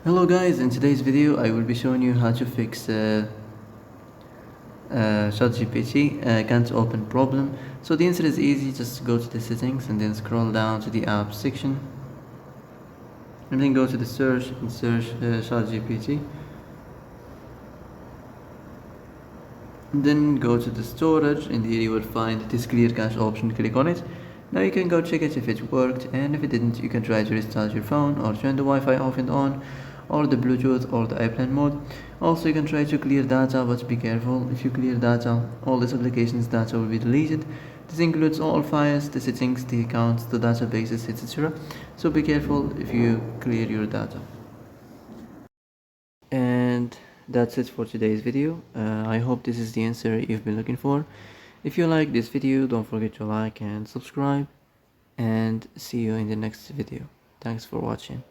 Hello guys, in today's video I will be showing you how to fix Chatgpt can't open problem. So the answer is easy, just go to the settings and then scroll down to the apps section and then go to the search and search Chatgpt. And then go to the storage and here you will find this clear cache option, click on it. Now you can go check it if it worked, and if it didn't you can try to restart your phone or turn the Wi-Fi off and on, or the Bluetooth or the airplane mode. Also you can try to clear data, but be careful. If you clear data, all this application's data will be deleted. This includes all files, the settings, the accounts, the databases, etc. So be careful if you clear your data. And that's it for today's video. I hope this is the answer you've been looking for. If you like this video, don't forget to like and subscribe, and see you in the next video. Thanks for watching.